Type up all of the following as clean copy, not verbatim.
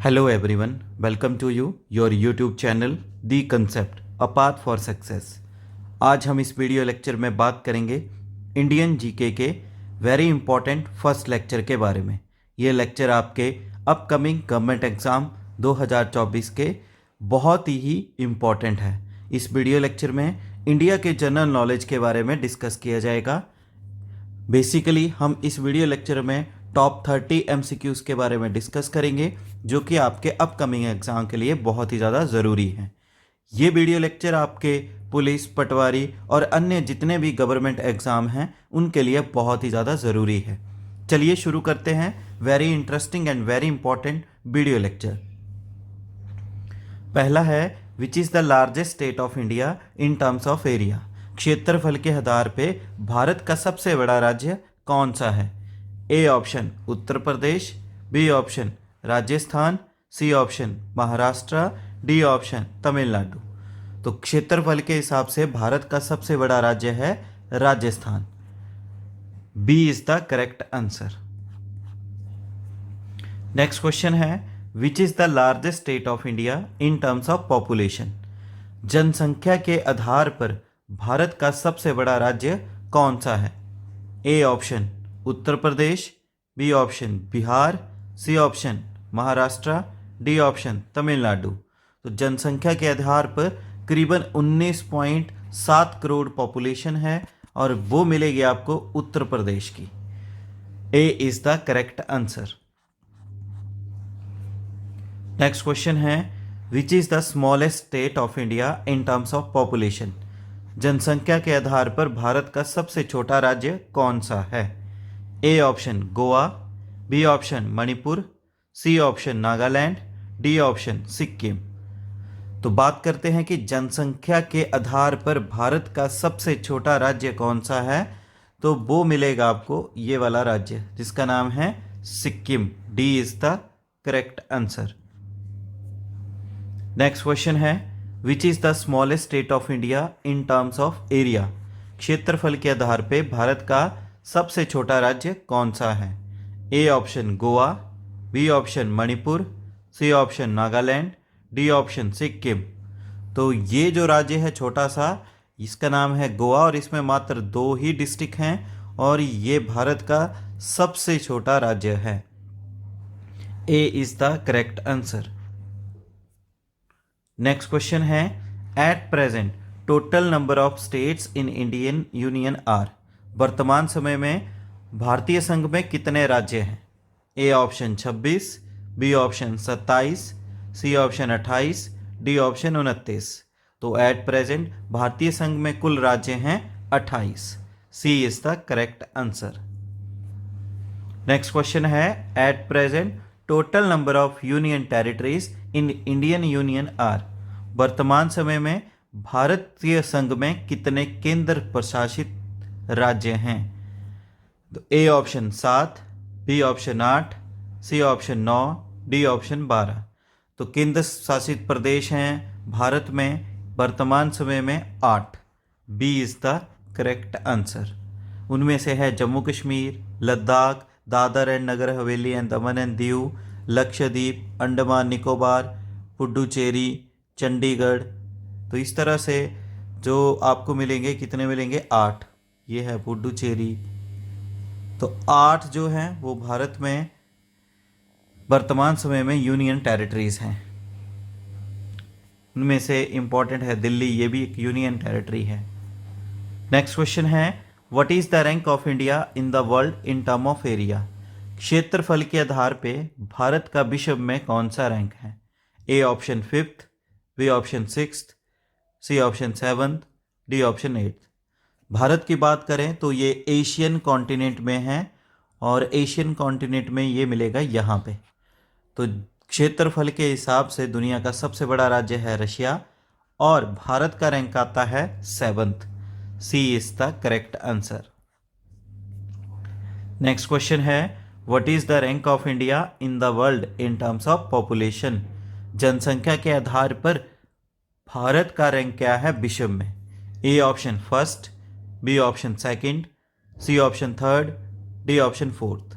Hello everyone, welcome to your YouTube channel The Concept A Path for Success। आज हम इस video lecture में बात करेंगे इंडियन जीके के वेरी इंपॉर्टेंट फर्स्ट लेक्चर के बारे में। ये लेक्चर आपके अपकमिंग गवर्नमेंट एग्ज़ाम 2024 के बहुत ही इम्पॉर्टेंट है। इस वीडियो लेक्चर में इंडिया के जनरल नॉलेज के बारे में डिस्कस किया जाएगा। बेसिकली हम इस वीडियो लेक्चर में टॉप 30 MCQs के बारे में डिस्कस करेंगे जो कि आपके अपकमिंग एग्ज़ाम के लिए बहुत ही ज़्यादा ज़रूरी है। ये वीडियो लेक्चर आपके पुलिस, पटवारी और अन्य जितने भी गवर्नमेंट एग्ज़ाम हैं उनके लिए बहुत ही ज़्यादा ज़रूरी है। चलिए शुरू करते हैं very interesting and very important video lecture. पहला है which is the largest state of India in terms of area. क्षेत्रफल के आधार पे भारत का सबसे बड़ा राज्य कौन सा है? A option Uttar Pradesh, B option Rajasthan, C option Maharashtra, D option Tamil Nadu. तो क्षेत्रफल के हिसाब से भारत का सबसे बड़ा राज्य है Rajasthan. B is the correct answer. Next question है which is the largest state of India in terms of population. जनसंख्या के आधार पर भारत का सबसे बड़ा राज्य कौन सा है? A option Uttar Pradesh, B option Bihar, C option Maharashtra, D option Tamil Nadu. तो जनसंख्या के आधार पर करीबन 19.7 करोड़ पॉपुलेशन है और वो मिलेगी आपको उत्तर प्रदेश की। A is the correct answer. Next question है which is the smallest state of India in terms of population. जनसंख्या के आधार पर भारत का सबसे छोटा राज्य कौन सा है? A option Goa, B option Manipur, C option Nagaland, D option Sikkim. तो बात करते हैं कि जनसंख्या के आधार पर भारत का सबसे छोटा राज्य कौन सा है, तो वो मिलेगा आपको ये वाला राज्य जिसका नाम है Sikkim. D is the correct answer. Next question है which is the smallest state of India in terms of area. क्षेत्रफल के आधार पे भारत का सबसे छोटा राज्य कौन सा है? A option Goa, B option Manipur, C option Nagaland, D option Sikkim. तो ये जो राज्य है छोटा सा, इसका नाम है गोवा और इसमें मात्र 2 ही डिस्ट्रिक्ट हैं और ये भारत का सबसे छोटा राज्य है। A is the correct answer. Next question है at present total number of states in Indian union are. वर्तमान समय में भारतीय संघ में कितने राज्य हैं? A option 26, B option 27, C option 28, D option 29। तो एट प्रेजेंट भारतीय संघ में कुल राज्य हैं 28। C is the correct answer. Next question है at present total number of union territories in Indian union are. वर्तमान समय में भारतीय संघ में कितने केंद्र प्रशासित राज्य हैं? तो A option 7, B option 8, C option 9, D option 12। तो केंद्र शासित प्रदेश हैं भारत में वर्तमान समय में 8। B is the correct answer. उनमें से है Jammu Kashmir, Ladakh, Dadra and Nagar Haveli and Daman and Diu, Lakshadweep, Andaman Nicobar, Puducherry, Chandigarh. तो इस तरह से जो आपको मिलेंगे, कितने मिलेंगे? 8। ये है पुडुचेरी। तो 8 जो हैं वो भारत में वर्तमान समय में यूनियन टेरिटरीज हैं। उनमें से इंपॉर्टेंट है दिल्ली, ये भी एक यूनियन टेरिटरी है। नेक्स्ट क्वेश्चन है what is the rank of India in the world in term of area. क्षेत्रफल के आधार पे भारत का विश्व में कौन सा रैंक है? A option 5th, B option 6th, C option 7th, D option 8th। Bharat की बात करें तो ये एशियन कॉन्टिनेंट में है और एशियन कॉन्टिनेंट में ये मिलेगा यहाँ पे। तो क्षेत्रफल के हिसाब से दुनिया का सबसे बड़ा राज्य है रशिया और भारत का रैंक आता है 7th। C is the correct answer. Next question है what is the rank of India in the world in terms of population. जनसंख्या के आधार पर भारत का रैंक क्या है विश्व में? A option 1st, B option 2nd, C option 3rd, D option 4th।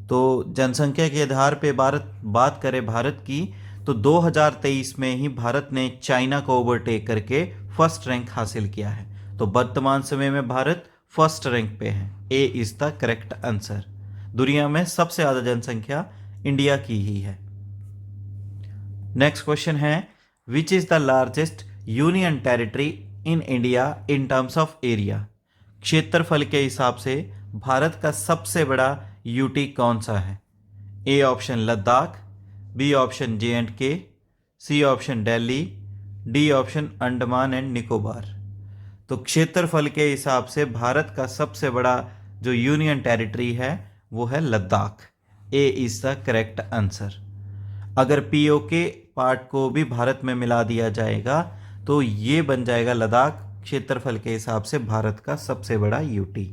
तो जनसंख्या के आधार पे बात करें भारत की, तो 2023 में ही भारत ने चाइना को ओवरटेक करके फर्स्ट रैंक हासिल किया है। तो वर्तमान समय में भारत फर्स्ट रैंक पे है। A is the correct answer. दुनिया में सबसे ज़्यादा जनसंख्या इंडिया की ही है। नेक्स्ट क्वेश्चन है, which is the largest union territory in India in terms of area. क्षेत्रफल के हिसाब से भारत का सबसे बड़ा यूटी कौन सा है? A option Ladakh, B option J&K, C option Delhi, D option Andaman and Nicobar. तो क्षेत्रफल के हिसाब से भारत का सबसे बड़ा जो यूनियन टेरिटरी है वो है लद्दाख। ए इज द करेक्ट आंसर। अगर पीओके पार्ट को भी भारत में मिला दिया जाएगा तो ये बन जाएगा लद्दाख, क्षेत्रफल के हिसाब से भारत का सबसे बड़ा यूटी।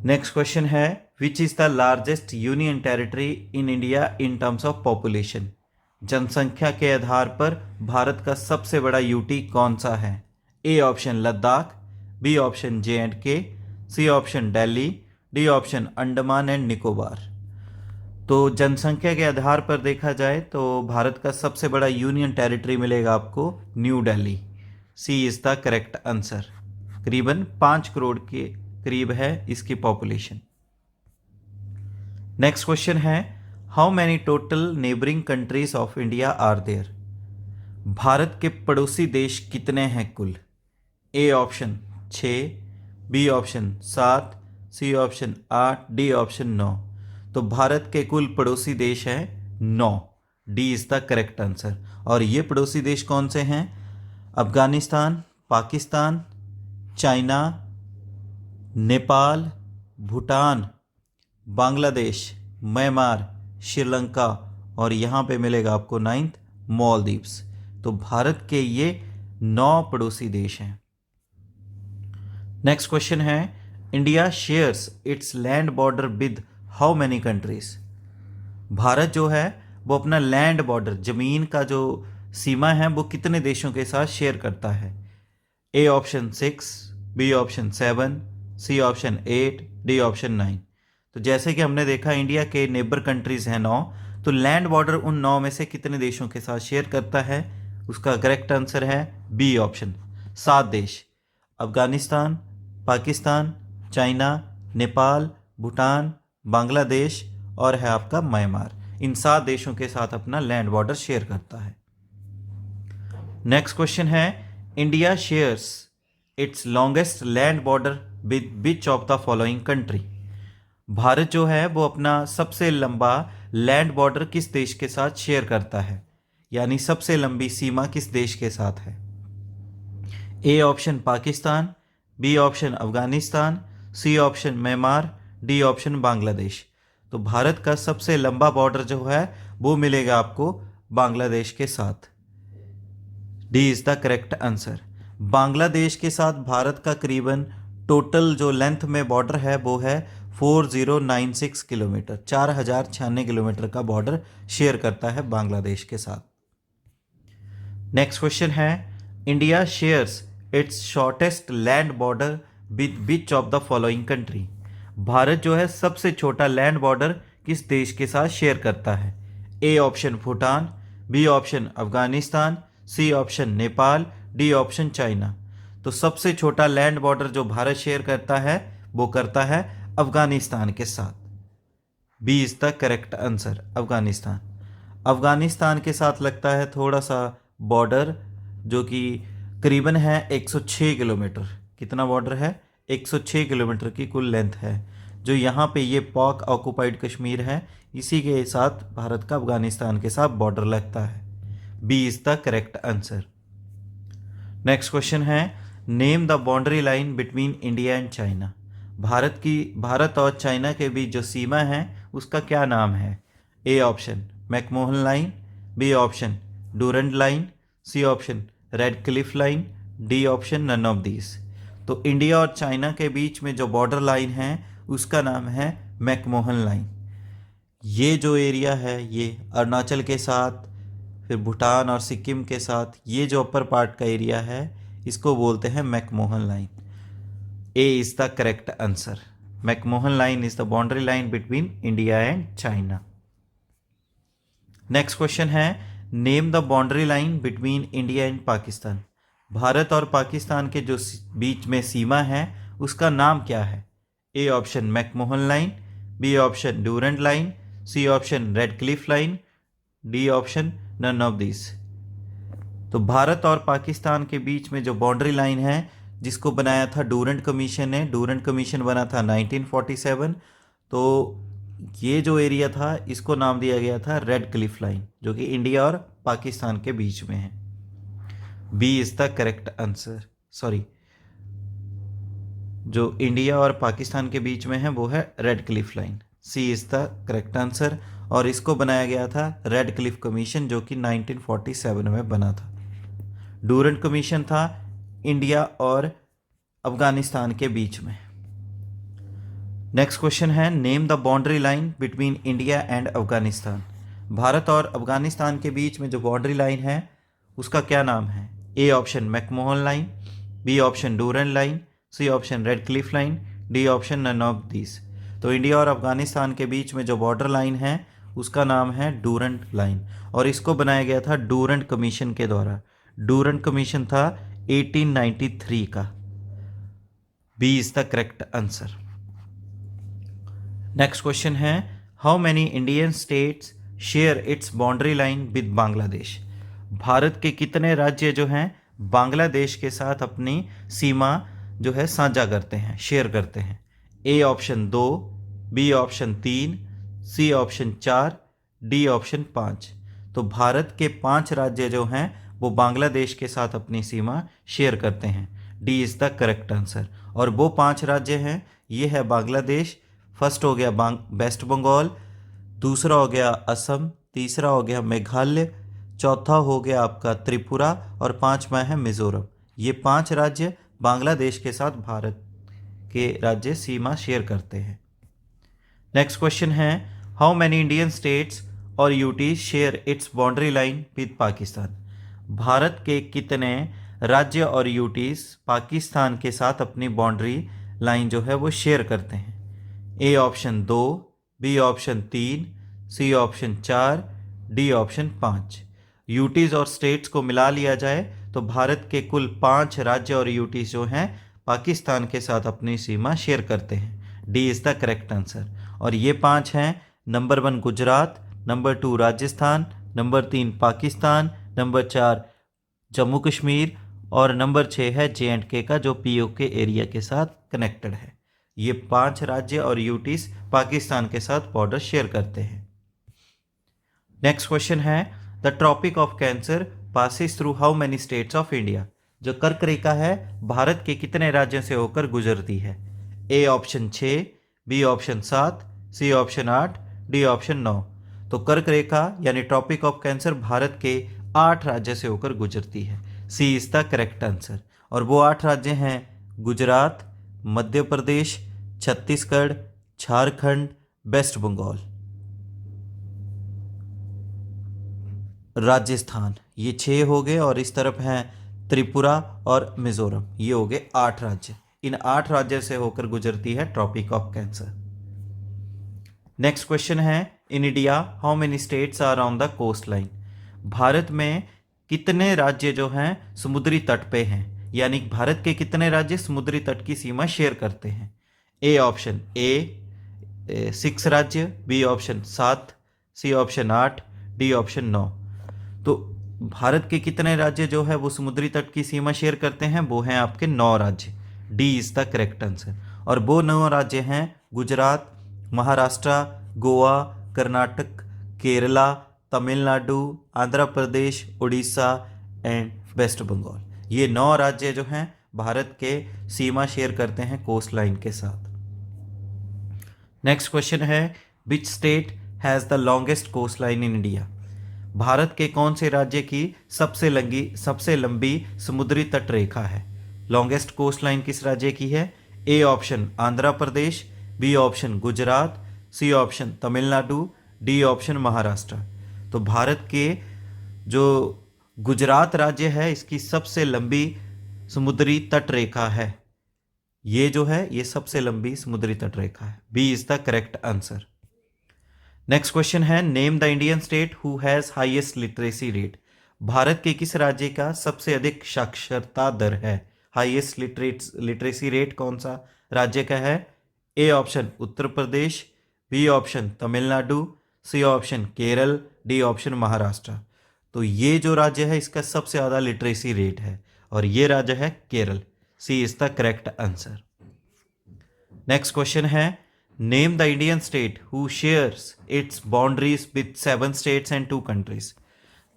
नेक्स्ट क्वेश्चन है, which is the largest union territory in India in terms of population. जनसंख्या के आधार पर भारत का सबसे बड़ा यूटी कौन सा है? A option Ladakh, B option J&K, C option Delhi, D option Andaman and Nicobar. तो जनसंख्या के आधार पर देखा जाए तो भारत का सबसे बड़ा यूनियन टेरिटरी मिलेगा आपको New Delhi. C is the correct answer. करीबन 5 करोड़ के करीब है इसकी पॉपुलेशन। नेक्स्ट क्वेश्चन है, how many total neighbouring countries of India are there. Bharat के पड़ोसी देश कितने हैं कुल? A option 6, B option 7, C option 8, D option 9। तो भारत के कुल पड़ोसी देश हैं 9। D is the correct answer. और ये पड़ोसी देश कौन से हैं? अफगानिस्तान, पाकिस्तान, चाइना, नेपाल, भूटान, बांग्लादेश, म्यांमार, श्रीलंका और यहाँ पे मिलेगा आपको 9th मालदीव्स। तो भारत के ये 9 पड़ोसी देश हैं। नेक्स्ट क्वेश्चन है, India shares it's land border with how many countries. Bharat जो है वो अपना लैंड बॉर्डर, जमीन का जो सीमा है वो कितने देशों के साथ शेयर करता है? A option 6, B option 7, C option 8, D option 9। तो जैसे कि हमने देखा इंडिया के नेबर कंट्रीज हैं 9, तो लैंड बॉर्डर उन 9 में से कितने देशों के साथ शेयर करता है? उसका करेक्ट आंसर है बी ऑप्शन, 7 देश। अफगानिस्तान, पाकिस्तान, चाइना, नेपाल, भूटान, बांग्लादेश और है आपका म्यांमार। इन 7 देशों के साथ अपना लैंड बॉर्डर शेयर करता है। नेक्स्ट क्वेश्चन है, India shares it's longest land border with which of the following country. Bharat जो है वो अपना सबसे लंबा लैंड बॉर्डर किस देश के साथ शेयर करता है, यानी सबसे लंबी सीमा किस देश के साथ है? A option Pakistan, B option Afghanistan, C option Myanmar, D option Bangladesh. तो भारत का सबसे लंबा बॉर्डर जो है वो मिलेगा आपको बांग्लादेश के साथ। D is the correct answer. Bangladesh के साथ भारत का करीबन टोटल जो लेंथ में बॉर्डर है वो है 4096 किलोमीटर, 4096 किलोमीटर का बॉर्डर शेयर करता है बांग्लादेश के साथ। नेक्स्ट क्वेश्चन है, India shares it's shortest land border with which of the following country. Bharat जो है सबसे छोटा लैंड बॉर्डर किस देश के साथ शेयर करता है? A option Bhutan, B option Afghanistan, C option Nepal, D option China. तो सबसे छोटा लैंड बॉर्डर जो भारत शेयर करता है वो करता है अफगानिस्तान के साथ। B is the correct answer, Afghanistan. Afghanistan के साथ लगता है थोड़ा सा बॉर्डर जो कि करीबन है 106 किलोमीटर। कितना बॉर्डर है? 106 किलोमीटर की कुल लेंथ है। जो यहाँ पे ये पाक ऑक्युपाइड कश्मीर है, इसी के साथ भारत का अफगानिस्तान के साथ बॉर्डर लगता है। B is the correct answer. Next question है, name the boundary line between India and China. Bharat और चाइना के बीच जो सीमा है उसका क्या नाम है? A option McMahon line, B option Durand line, C option Radcliffe line, D option none of these. तो इंडिया और चाइना के बीच में जो बॉर्डर लाइन है उसका नाम है मैकमोहन लाइन। ये जो एरिया है ये अरुणाचल के साथ, फिर भूटान और सिक्किम के साथ, ये जो अपर पार्ट का एरिया है इसको बोलते हैं McMahon line. A is the correct answer. McMahon line is the boundary line between India and China. Next question है, name the boundary line between India and Pakistan. Bharat और पाकिस्तान के जो बीच में सीमा है उसका नाम क्या है? A option McMahon line, B option Durand line, C option Radcliffe line, D option none of this. तो भारत और पाकिस्तान के बीच में जो बाउंड्री लाइन है जिसको बनाया था डूरेंट कमीशन ने, डूरेंट कमीशन बना था 1947। तो ये जो एरिया था इसको नाम दिया गया था रेड क्लिफ लाइन, जो कि इंडिया और पाकिस्तान के बीच में है। B is the correct answer. Sorry, जो इंडिया और पाकिस्तान के बीच में है वो है Radcliffe line. C is the correct answer. और इसको बनाया गया था रेड क्लिफ कमीशन, जो कि 1947 में बना था। डूरेंट कमीशन था इंडिया और अफगानिस्तान के बीच में। नेक्स्ट क्वेश्चन है, name the boundary line between India and Afghanistan. Bharat और अफगानिस्तान के बीच में जो बाउंड्री लाइन है उसका क्या नाम है? A option McMahon line, B option Durand line, C option Radcliffe line, D option none of this. तो इंडिया और अफगानिस्तान के बीच में जो बॉर्डर लाइन है उसका नाम है डूरेंट लाइन, और इसको बनाया गया था डूरेंट कमीशन के द्वारा। डूरेंट कमीशन था 1893 का। B is the correct answer. Next question है, how many Indian states share its boundary line with Bangladesh. Bharat के कितने राज्य जो हैं बांग्लादेश के साथ अपनी सीमा जो है साझा करते हैं, शेयर करते हैं? A option 2, B option 3, C option 4, D option 5। तो भारत के 5 राज्य जो हैं वो बांग्लादेश के साथ अपनी सीमा शेयर करते हैं। D is the correct answer. और वो 5 राज्य हैं, ये है बांग्लादेश, फर्स्ट हो गया वेस्ट बंगाल, दूसरा हो गया असम, तीसरा हो गया मेघालय, चौथा हो गया आपका त्रिपुरा, और 5वां है मिजोरम। ये 5 राज्य बांग्लादेश के साथ भारत के राज्य सीमा शेयर करते हैं। नेक्स्ट क्वेश्चन है, हाउ मैनी इंडियन स्टेट्स और UTs share its boundary line with Pakistan. Bharat के कितने राज्य और यूटीज पाकिस्तान के साथ अपनी बाउंड्री लाइन जो है वो शेयर करते हैं? A option 2, B option 3, C option 4, D option 5। UTs और स्टेट्स को मिला लिया जाए तो भारत के कुल 5 राज्य और यूटीज जो हैं पाकिस्तान के साथ अपनी सीमा शेयर करते हैं। D is the correct answer. और ये 5 हैं, number 1 Gujarat, number 2 Rajasthan, number 3 Pakistan, number 4 Jammu Kashmir, और नंबर 6 है JNK का, जो POK एरिया के साथ कनेक्टेड है। ये 5 राज्य और यूटीज पाकिस्तान के साथ बॉर्डर शेयर करते हैं। नेक्स्ट क्वेश्चन है, the tropic of cancer passes through how many states of India. जो कर्क रेखा है भारत के कितने राज्यों से होकर गुजरती है? A option 6, B option 7, C option 8, D option 9। तो कर्क रेखा यानी ट्रॉपिक ऑफ कैंसर भारत के 8 राज्य से होकर गुजरती है। C is the correct answer. और वो 8 राज्य हैं गुजरात, मध्य प्रदेश, छत्तीसगढ़, झारखंड, वेस्ट बंगाल, राजस्थान। ये 6 हो गए, और इस तरफ हैं त्रिपुरा और मिजोरम। ये हो गए 8 राज्य। इन 8 राज्यों से होकर गुजरती है tropic of cancer. Next question है, in India how many states are on the coast line. Bharat में कितने राज्य जो हैं समुद्री तट पे हैं, यानी भारत के कितने राज्य समुद्री तट की सीमा शेयर करते हैं? ए ऑप्शन 6 राज्य, B option 7, C option 8, D option 9। तो भारत के कितने राज्य जो है वो समुद्री तट की सीमा शेयर करते हैं? वो हैं आपके 9 राज्य। D is the correct answer. और वो 9 राज्य हैं गुजरात, महाराष्ट्र, गोवा, कर्नाटक, केरला, तमिलनाडु, आंध्र प्रदेश, उड़ीसा एंड वेस्ट बंगाल। ये 9 राज्य जो हैं भारत के सीमा शेयर करते हैं कोस्ट लाइन के साथ। नेक्स्ट क्वेश्चन है, which state has the longest coast line in India. Bharat के कौन से राज्य की सबसे लंबी समुद्री तट रेखा है? लॉन्गेस्ट कोस्ट लाइन किस राज्य की है? A option Andhra Pradesh, B option Gujarat, C option Tamil Nadu, D option Maharashtra. तो भारत के जो गुजरात राज्य है इसकी सबसे लंबी समुद्री तट रेखा है। ये जो है ये सबसे लंबी समुद्री तट रेखा है। B is the correct answer. Next question है, name the Indian state who has highest literacy rate. Bharat के किस राज्य का सबसे अधिक साक्षरता दर है? हाईएस्ट लिटरेसी रेट कौन सा राज्य का है? A option Uttar Pradesh, B option Tamil Nadu, C option Kerala, D option Maharashtra. तो ये जो राज्य है इसका सबसे ज़्यादा लिटरेसी रेट है और ये राज्य है Kerala. C is the correct answer. Next question है, name the Indian state who shares its boundaries with 7 states and 2 countries.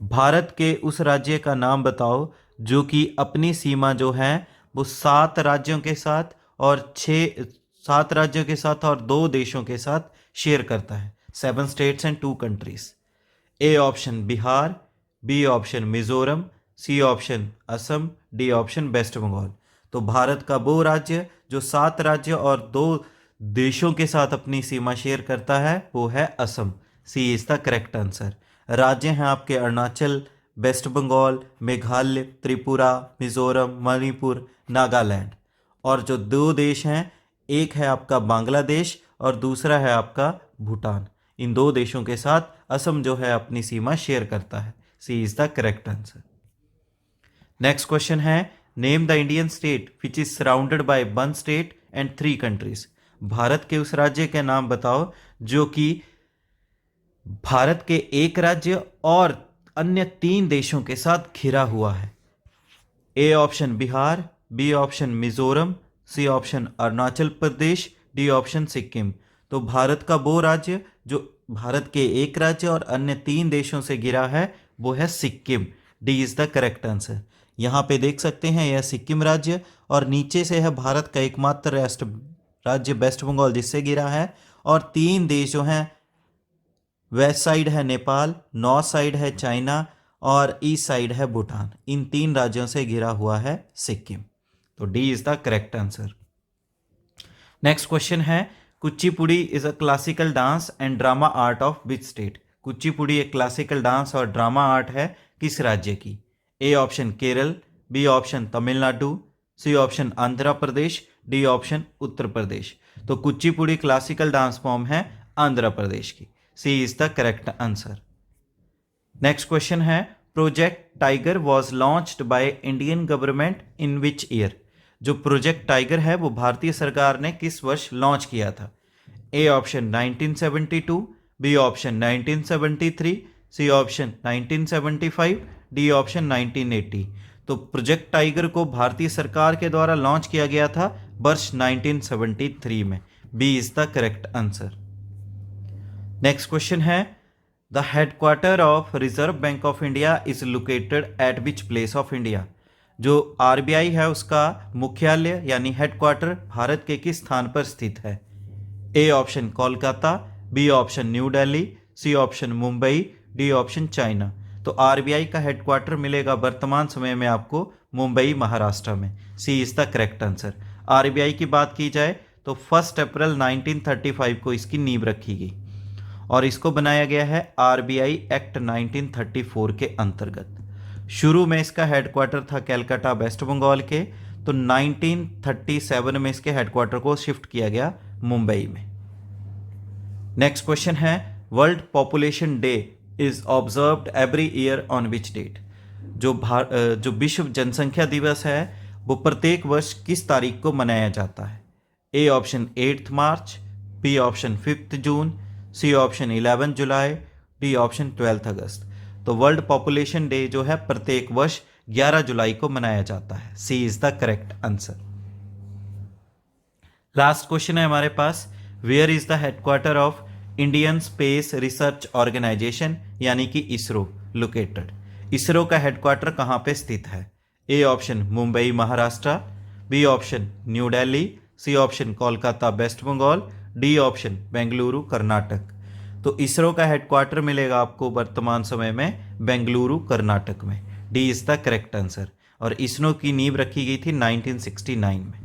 Bharat के उस राज्य का नाम बताओ जो कि अपनी सीमा जो है वो 7 राज्यों के साथ और 2 देशों के साथ शेयर करता है। 7 states and 2 countries. A option Bihar, B option Mizoram, C option Assam, D option West Bengal. तो भारत का वो राज्य जो 7 राज्य और 2 देशों के साथ अपनी सीमा शेयर करता है वो है असम। सी इज द करेक्ट आंसर। राज्य हैं आपके अरुणाचल, वेस्ट बंगाल, मेघालय, त्रिपुरा, मिजोरम, मणिपुर, नागालैंड। और जो 2 देश हैं, एक है आपका बांग्लादेश और दूसरा है आपका भूटान। इन 2 देशों के साथ असम जो है अपनी सीमा शेयर करता है। C is the correct answer. Next question है, name the Indian state which is surrounded by 1 state and 3 countries. Bharat के उस राज्य के नाम बताओ जो कि भारत के एक राज्य और अन्य 3 देशों के साथ घिरा हुआ है। A option Bihar, B option Mizoram, C option Arunachal Pradesh, D option Sikkim. तो भारत का वो राज्य जो भारत के एक राज्य और अन्य 3 देशों से घिरा है वो है Sikkim. D is the correct answer. यहाँ पे देख सकते हैं यह सिक्किम राज्य और नीचे से है भारत का एकमात्र राज्य वेस्ट बंगाल जिससे घिरा है। और 3 देश जो हैं, वेस्ट साइड है नेपाल, नॉर्थ साइड है चाइना और ईस्ट साइड है भूटान। इन 3 राज्यों से घिरा हुआ है सिक्किम। तो D is the correct answer. Next question है, Kuchipudi is a classical dance and drama art of which state. Kuchipudi एक क्लासिकल डांस और ड्रामा आर्ट है किस राज्य की? A option Kerala, B option Tamil Nadu, C option Andhra Pradesh, D option Uttar Pradesh. तो कुचिपुड़ी क्लासिकल डांस फॉर्म है आंध्र प्रदेश की। C is the correct answer. Next question है, project tiger was launched by Indian government in which year. जो प्रोजेक्ट टाइगर है वो भारतीय सरकार ने किस वर्ष लॉन्च किया था? A option 1972, B option 1973, C option 1975, D option 1980। तो प्रोजेक्ट टाइगर को भारतीय सरकार के द्वारा लॉन्च किया गया था वर्ष 1973 में। B is the correct answer. Next question है, the headquarter of reserve bank of India is located at which place of India. जो आरबीआई है उसका मुख्यालय यानी हेडक्वार्टर भारत के किस स्थान पर स्थित है? A option Kolkata, B option new Delhi, C option Mumbai, D option China. तो आरबीआई का हेडक्वार्टर मिलेगा वर्तमान समय में आपको मुंबई महाराष्ट्र में। C is the correct answer. RBI की बात की जाए तो 1 अप्रैल 1935 को इसकी नींव रखी गई और इसको बनाया गया है आरबीआई एक्ट 1934 के अंतर्गत। शुरू में इसका हेडक्वार्टर था कैलकाटा वेस्ट बंगाल के, तो 1937 में इसके हेडक्वार्टर को शिफ्ट किया गया मुंबई में। नेक्स्ट क्वेश्चन है, world population day is observed every year on which date. जो विश्व जनसंख्या दिवस है वो प्रत्येक वर्ष किस तारीख को मनाया जाता है? ए ऑप्शन 8 मार्च, बी ऑप्शन 5 जून, सी ऑप्शन 11 जुलाई, डी ऑप्शन 12 अगस्त। तो वर्ल्ड पॉपुलेशन डे जो है प्रत्येक वर्ष 11 जुलाई को मनाया जाता है। C is the correct answer. Last question है हमारे पास, where is the headquarter of Indian space research organisation यानी कि इसरो लोकेटेड। इसरो का हेडक्वार्टर कहाँ पे स्थित है? A option Mumbai Maharashtra, B option new Delhi, C option Kolkata West Bengal, D option Bengaluru Karnataka. तो इसरो का हेडक्वार्टर मिलेगा आपको वर्तमान समय में बेंगलुरु कर्नाटक में। D is the correct answer. और इसरो की नींव रखी गई थी 1969 में।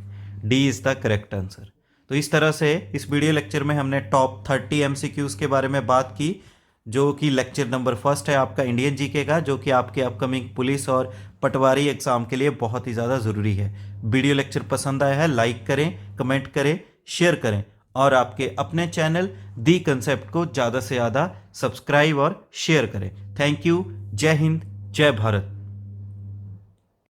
D is the correct answer. तो इस तरह से इस वीडियो लेक्चर में हमने टॉप 30 एमसीक्यूज के बारे में बात की जो कि लेक्चर नंबर फर्स्ट है आपका इंडियन जीके का, जो कि आपके अपकमिंग पुलिस और पटवारी एग्जाम के लिए बहुत ही ज़्यादा ज़रूरी है। वीडियो लेक्चर पसंद आया है, लाइक करें, कमेंट करें, शेयर करें और आपके अपने चैनल दी कंसेप्ट को ज़्यादा से ज़्यादा सब्सक्राइब और शेयर करें। Thank you. जय हिंद, जय भारत।